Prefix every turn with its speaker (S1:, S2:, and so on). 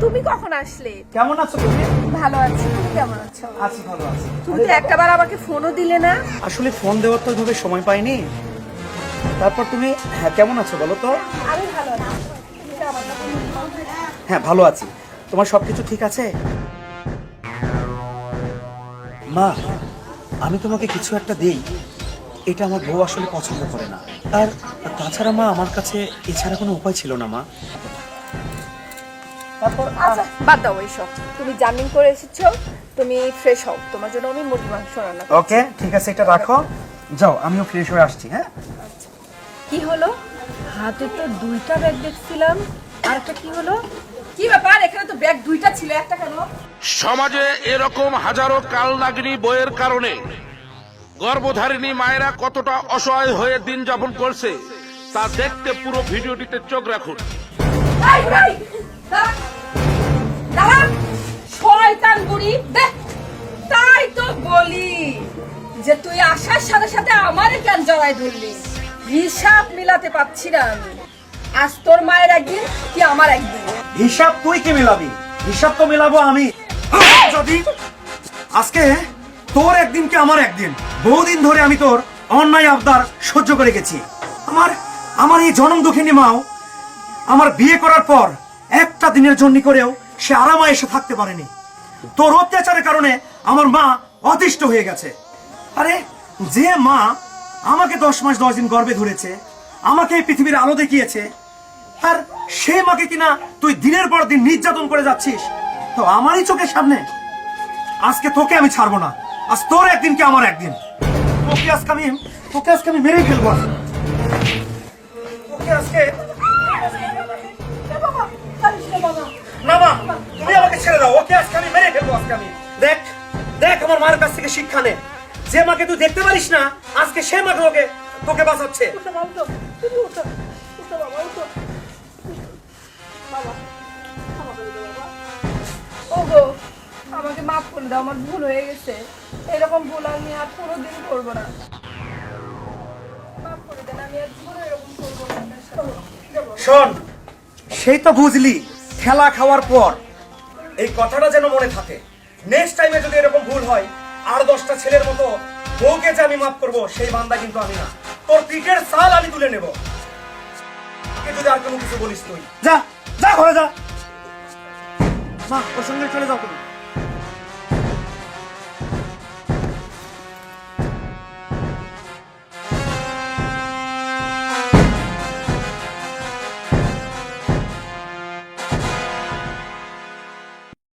S1: তুমি কখন আসলে?
S2: কেমন আছো তুমি?
S1: ভালো আছি, তুমি কেমন আছো?
S2: আছি, ভালো আছি।
S1: তুমি তো একটাবার আমাকে ফোনও দিলে না।
S2: আসলে ফোন দেওয়ার তো ওইভাবে সময় পাইনি। তারপর তুমি কেমন আছো বলো তো?
S1: আমি ভালো আছি। তুমি তো আমার কথা বলছো না।
S2: হ্যাঁ, ভালো আছি। তোমার সবকিছু ঠিক আছে? মা, আমি তোমাকে কিছু একটা দেই, এটা আমার বউ আসলে পছন্দ করে না। আর তাছাড়া মা, আমার কাছে এছাড়া কোনো উপায় ছিল না মা। তারপর
S1: আচ্ছা বাদ দাও এইসব। তুমি জামিন করে এসেছো, তুমি ফ্রেশ হও, তোমার জন্য আমি মুরগি মাংস রান্না করছি।
S2: ওকে, ঠিক আছে, এটা রাখো। যাও, আমিও ফ্রেশ হয়ে আসছি। হ্যাঁ,
S1: কি হলো? হাতে তো দুইটা ব্যাগ দেখছিলাম, আরেকটা কি হলো? কি ব্যাপার, এখানে তো ব্যাগ দুইটা ছিল, একটা কেন?
S3: সমাজে এরকম হাজারো কালনাগিনী বইয়ের কারণে গর্ভধারিণী মায়েরা কতটা অসহায় হয়ে দিন যাপন করছে তা দেখতে পুরো ভিডিওটিতে চোখ রাখুন।
S1: এই ভাই, দাঁড়া, দাঁড়া, শয়তান বুড়ি, দেখ, তাই তো বলি যে তুই আসার সাথে সাথে আমারে কেন জড়াই ধরলি। হিসাব মিলাতে পারছি না আমি। আজ তোর মায়ের একদিন কি আমার একদিন।
S2: হিসাব তুই কি মিলাবি? হিসাব তো মিলাবো আমি। যদি আজকে তোর একদিন কি আমার একদিন, বহুদিন ধরে আমি তোর অন্যায় আবদার সহ্য করে গেছি। আমার আমার এই জনম দুঃখিনী মাও আমার বিয়ে করার পর একটা দিনের জন্য করেও সে আরামে এসে থাকতে পারেনি। তোর অত্যাচারের কারণে আমার মা অতিষ্ঠ হয়ে গেছে। আরে, যে মা আমাকে 10 মাস 10 দিন গর্ভে ধরেছে, আমাকে এই পৃথিবীর আলো দেখিয়েছে, আর সেই মাকে কিনা তুই দিনের পর দিন নির্যাতন করে যাচ্ছিস, তো আমারই চোখের সামনে। আজকে তোকে আমি ছাড়বো না। আজ তোর একদিন কি আমার একদিন। তোকে আজকে আমি মেরে ফেলবো। তোকে আজকে না মা, তুমি আমাকে ছেড়ে দাও। ওকে আজকে আমি মেরে ফেলবো। আজকে আমি দেখ দেখ আমার মায়ের কাছ থেকে শিক্ষা নে। যে মাকে তুই দেখতে পারিস না, আজকে সে মাকে তোকে বাঁচাচ্ছে।
S1: ওগো, আমাকে মাফ করে দাও, আমার ভুল হয়ে গেছে। এরকম ভুল আমি আর কোনোদিন করবো না। মাফ করে দেন, আমি আর জীবনে এরকম করবো না আপনার সাথে।
S2: শোন, সেই তো বুঝলি খেলা খাওয়ার পর এই কথাটা যেন মনে থাকে। নেক্সট টাইমে যদি এরকম ভুল হয়, আর 10টা ছেলের মতো বউকে যে আমি মাফ করবো, সেই বান্দা কিন্তু আমি না। তোর পিঠের ছাল আমি তুলে নেব। যদি আর কোনো কিছু বলিস তুই যা, যা ঘরে যা। মা, ওর সঙ্গে চলে যাও তুমি।